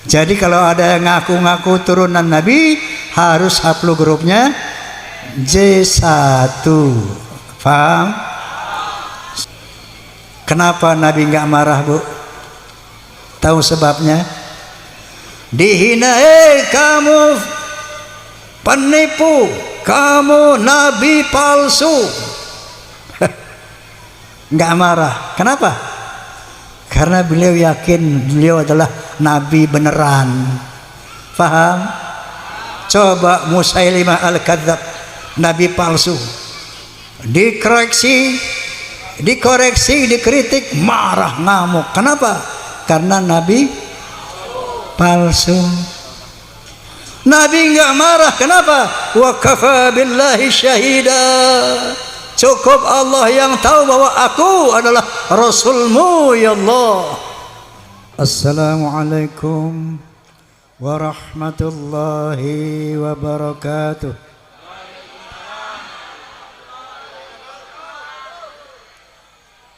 Jadi kalau ada yang ngaku-ngaku turunan Nabi harus hafal grupnya J1. Paham? Kenapa Nabi nggak marah, Bu? Tahu sebabnya? Dihina, kamu penipu, kamu nabi palsu. Nggak marah. Kenapa? Karena beliau yakin beliau adalah nabi beneran. Faham? Coba Musailimah al-Kadzab, nabi palsu, dikoreksi, dikritik, marah, ngamuk. Kenapa? Karena nabi palsu. Nabi enggak marah. Kenapa? Wa kafa billahi syahida. Cukup Allah yang tahu bahwa aku adalah Rasulmu ya Allah. Assalamualaikum warahmatullahi wabarakatuh.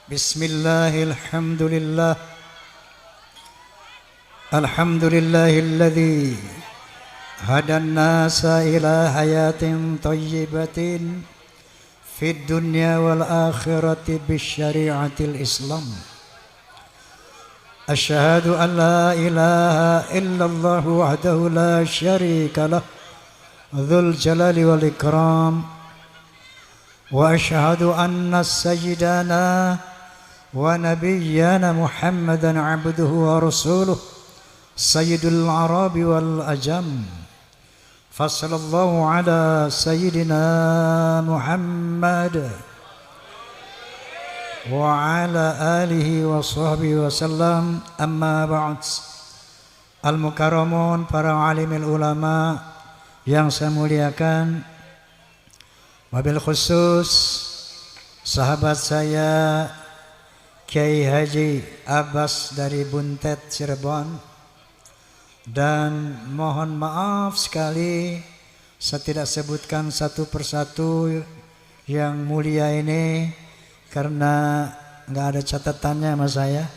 Bismillahirrahmanirrahim. Alhamdulillahilladzi hadan nasa ila hayatin thayyibatin fid dunya wal akhirati bisyari'atil Islam. Asyhadu an la ilaha illallah wahdahu la syarika lah dzul jalali wal ikram. Wa asyhadu anna sayyidana wa nabiyyana Muhammadan abduhu wa rasuluh sayyidul arabi wal ajam. Fassallallahu ala sayyidina Muhammad wa ala alihi wa sahbihi wa sallam. Amma ba'd. Al-mukarramun, para alimil ulama yang saya muliakan, wabil khusus sahabat saya Kiai Haji Abbas dari Buntet Cirebon. Dan mohon maaf sekali saya tidak sebutkan satu persatu yang mulia ini karena nggak ada catatannya sama saya.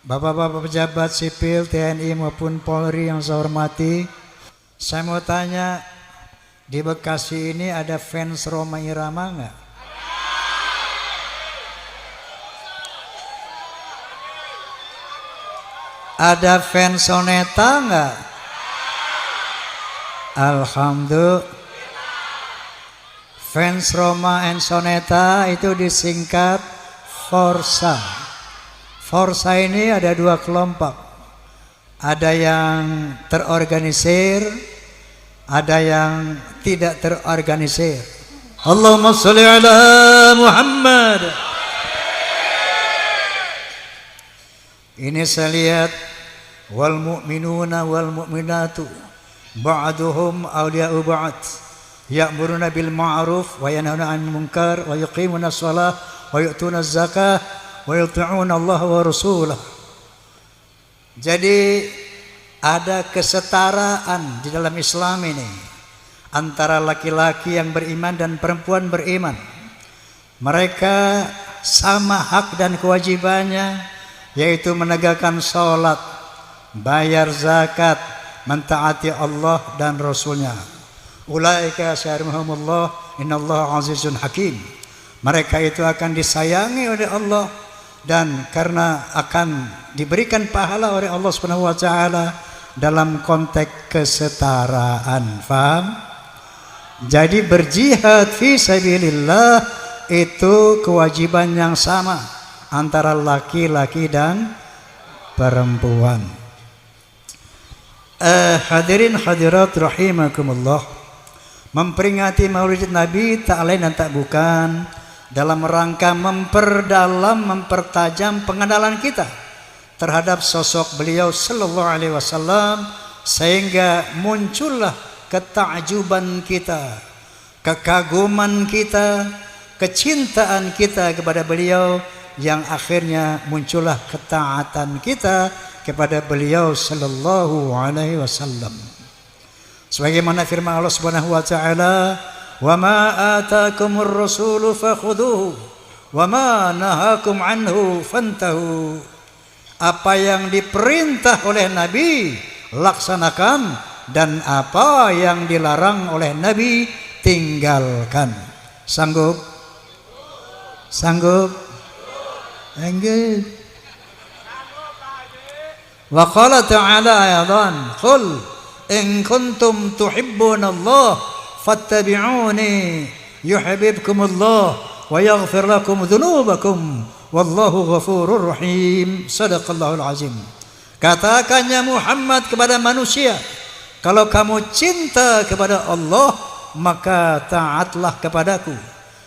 Bapak-bapak pejabat sipil TNI maupun Polri yang saya hormati, saya mau tanya, di Bekasi ini ada fans Rhoma Irama nggak? Ada fans Soneta enggak? Alhamdulillah. Fans Rhoma and Soneta itu disingkat Forsa. Forsa ini ada dua kelompok. Ada yang terorganisir, ada yang tidak terorganisir. Allahumma sholli ala Muhammad. Ini saya lihat, wal mu'minuna wal mu'minatu ba'duhum awliya'u ba'd ya'muruna bil ma'ruf wa yanhauna 'anil munkar wa yuqimuna shalah wa yu'tuna zakah wa yuti'una Allah wa rasulah. Jadi ada kesetaraan di dalam Islam ini antara laki-laki yang beriman dan perempuan beriman. Mereka sama hak dan kewajibannya, yaitu menegakkan sholat, bayar zakat, mentaati Allah dan Rasulnya. Ulaika syarihumullah innallaha azizun hakim. Mereka itu akan disayangi oleh Allah dan karena akan diberikan pahala oleh Allah Subhanahu wa taala dalam konteks kesetaraan. Faham? Jadi berjihad fi sabilillah itu kewajiban yang sama antara laki-laki dan perempuan. Hadirin hadirat rahimakumullah, memperingati Maulid Nabi tak lain dan tak bukan dalam rangka mempertajam pengenalan kita terhadap sosok beliau sallallahu alaihi wasallam, sehingga muncullah ketakjuban kita, kekaguman kita, kecintaan kita kepada beliau, yang akhirnya muncullah ketaatan kita kepada beliau sallallahu alaihi wasallam. Sebagaimana firman Allah Subhanahu wa taala, "Wa ma ataakumur rasulu fakhudhuhu wa ma nahakum anhu fantahu." Apa yang diperintah oleh Nabi laksanakan, dan apa yang dilarang oleh Nabi tinggalkan. Sanggup? Sanggup? Enggak. Wa qala ta'ala aydan, qul in kuntum tuhibbunallah fattabi'uni yuhibbukumullah wa yaghfir lakum dhunubakum wallahu ghafurur rahim. Sadaqallahul azim. Katakannya Muhammad kepada manusia, kalau kamu cinta kepada Allah, maka taatlah kepadaku.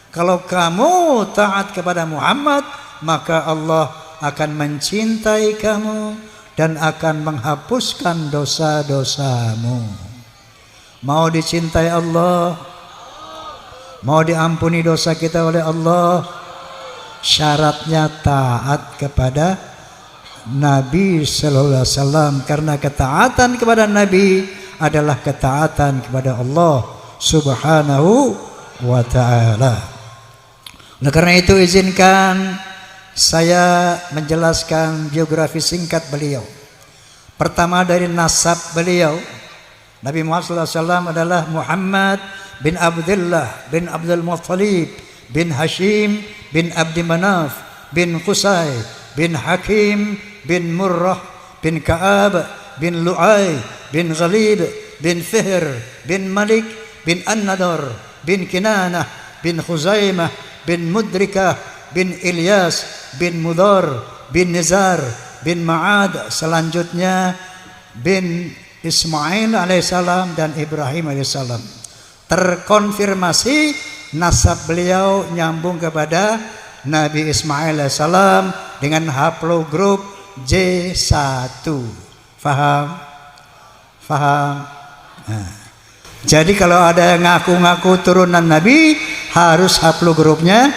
Kalau kamu taat kepada Muhammad, maka Allah akan mencintai kamu dan akan menghapuskan dosa-dosamu. Mau dicintai Allah, mau diampuni dosa kita oleh Allah, syaratnya taat kepada Nabi sallallahu alaihi wasallam, karena ketaatan kepada Nabi adalah ketaatan kepada Allah Subhanahu wa taala. Oleh karena itu izinkan saya menjelaskan biografi singkat beliau. Pertama dari nasab beliau, Nabi Muhammad SAW adalah Muhammad bin Abdullah bin Abdul Muttalib bin Hashim bin Abdi Manaf bin Qusay bin Hakim bin Murrah bin Ka'ab bin Lu'ay bin Ghalib bin Fihr bin Malik bin An-Nadar bin Kinanah bin Khuzaimah bin Mudrikah bin Ilyas bin Mudar bin Nizar bin Ma'ad, selanjutnya bin Ismail alaihissalam dan Ibrahim alaihissalam. Terkonfirmasi nasab beliau nyambung kepada Nabi Ismail alaihissalam dengan haplogrup J1. Faham? Faham? Nah. Jadi kalau ada yang ngaku-ngaku turunan Nabi, harus haplogrupnya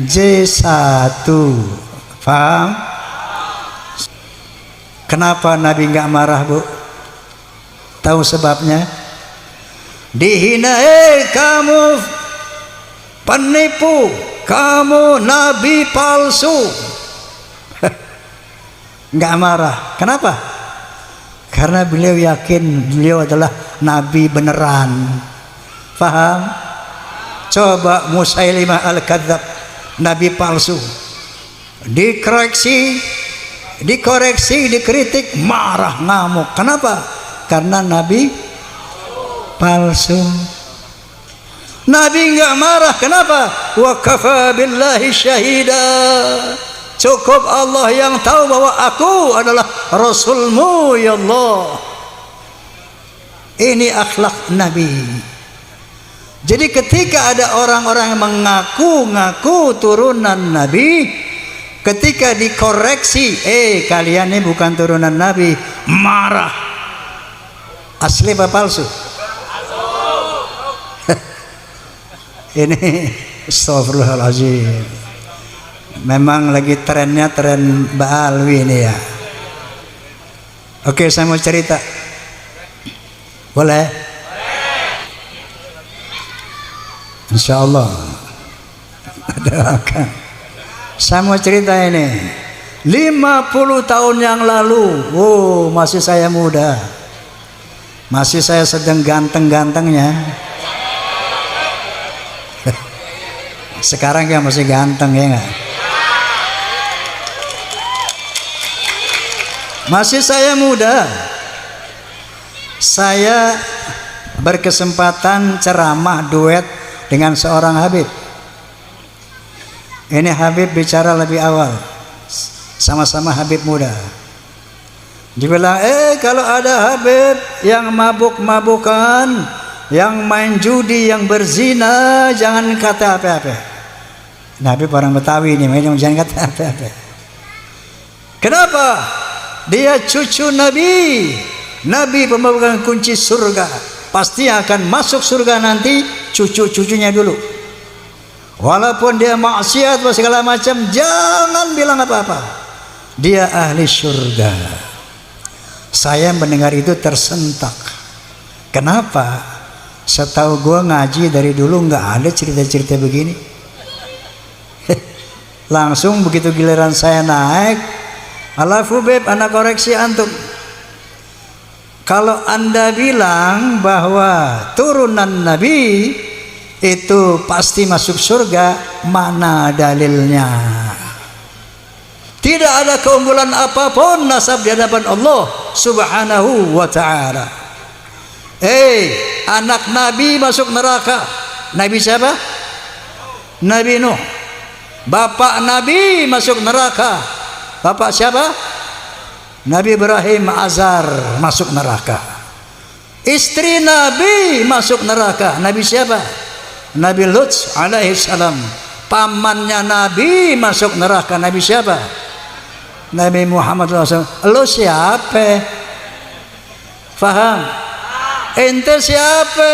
J1. Paham? Kenapa Nabi nggak marah, Bu? Tahu sebabnya? Dihina, kamu penipu, kamu nabi palsu. Nggak marah. Kenapa? Karena beliau yakin beliau adalah nabi beneran. Paham? Coba Musailimah al-Kadzab, nabi palsu, dikoreksi, dikritik, marah, ngamuk. Kenapa? Karena nabi palsu. Nabi enggak marah. Kenapa? Wa kafa billahi syahida. Cukup Allah yang tahu bahwa aku adalah Rasulmu ya Allah. Ini akhlak Nabi. Jadi ketika ada orang-orang yang mengaku-ngaku turunan Nabi, ketika dikoreksi, kalian ini bukan turunan Nabi, marah. Asli apa palsu? Ini astagfirullahaladzim. Memang lagi trennya tren Ba'alwi ini ya. Oke, saya mau cerita. Boleh? Insya Allah. Saya mau cerita ini. 50 tahun yang lalu, masih saya muda, masih saya sedang ganteng-gantengnya. Sekarang ya masih ganteng ya nggak? Masih saya muda, saya berkesempatan ceramah duet dengan seorang Habib. Ini Habib bicara lebih awal, sama-sama Habib muda. Dibilang, kalau ada Habib yang mabuk-mabukan, yang main judi, yang berzina, jangan kata apa-apa. Habib orang Betawi ini, jangan kata apa-apa. Kenapa? Dia cucu Nabi, Nabi pemegang kunci surga. Pasti akan masuk surga nanti cucu-cucunya dulu. Walaupun dia maksiat segala macam, jangan bilang apa-apa. Dia ahli surga. Saya mendengar itu tersentak. Kenapa? Setahu gua ngaji dari dulu nggak ada cerita-cerita begini. Langsung begitu giliran saya naik, Alafu beb, anak koreksi antum. Kalau anda bilang bahwa turunan Nabi itu pasti masuk surga, mana dalilnya? Tidak ada keunggulan apapun nasab di hadapan Allah Subhanahu wa ta'ala. Anak Nabi masuk neraka. Nabi siapa? Nabi Nuh. Bapak Nabi masuk neraka. Bapak siapa? Nabi Ibrahim Azar masuk neraka. Istri Nabi masuk neraka. Nabi siapa? Nabi Lut alaihi salam. Pamannya Nabi masuk neraka. Nabi siapa? Nabi Muhammad SAW. Lo siapa? Faham? Ente siapa?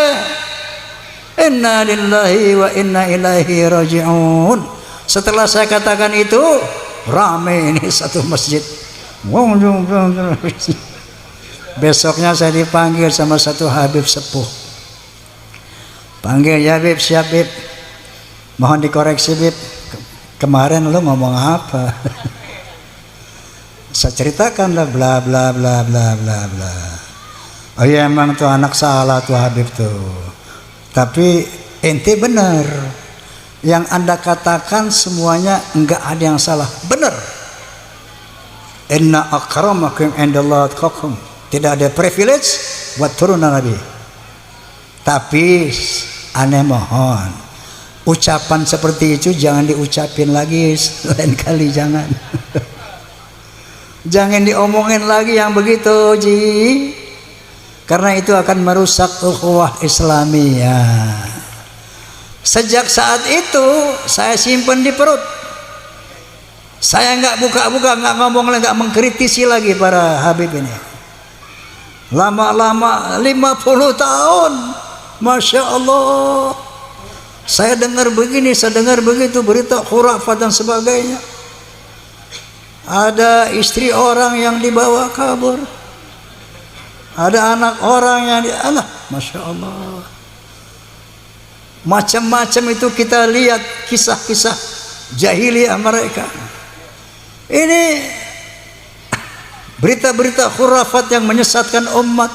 Inna lillahi wa inna ilaihi raji'un. Setelah saya katakan itu, rame ini satu masjid. Besoknya saya dipanggil sama satu Habib sepuh. Panggil, ya Bib, siap Bib. Mohon dikoreksi Bib. Kemarin lo ngomong apa? Saya ceritakan lah bla bla bla bla bla bla. Oh iya, emang tuh anak salah tuh Habib tuh. Tapi ente benar. Yang anda katakan semuanya enggak ada yang salah, benar. Inna akramakum indallahi atqakum. Tidak ada privilege buat turunan Nabi. Tapi aneh mohon, ucapan seperti itu jangan diucapin lagi lain kali, jangan. Jangan diomongin lagi yang begitu, Ji. Karena itu akan merusak ukhuwah Islamiyah. Sejak saat itu saya simpan di perut. Saya nggak buka-buka, nggak ngomong lagi, nggak mengkritisi lagi para Habib ini. Lama-lama 50 tahun, Masya Allah. Saya dengar begini, saya dengar begitu, berita khurafat dan sebagainya. Ada istri orang yang dibawa kabur. Ada anak orang yang Allah, Masya Allah. Macam-macam itu kita lihat kisah-kisah jahiliyah mereka. Ini berita-berita khurafat yang menyesatkan umat,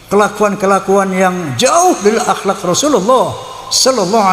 kelakuan-kelakuan yang jauh dari akhlak Rasulullah sallallahu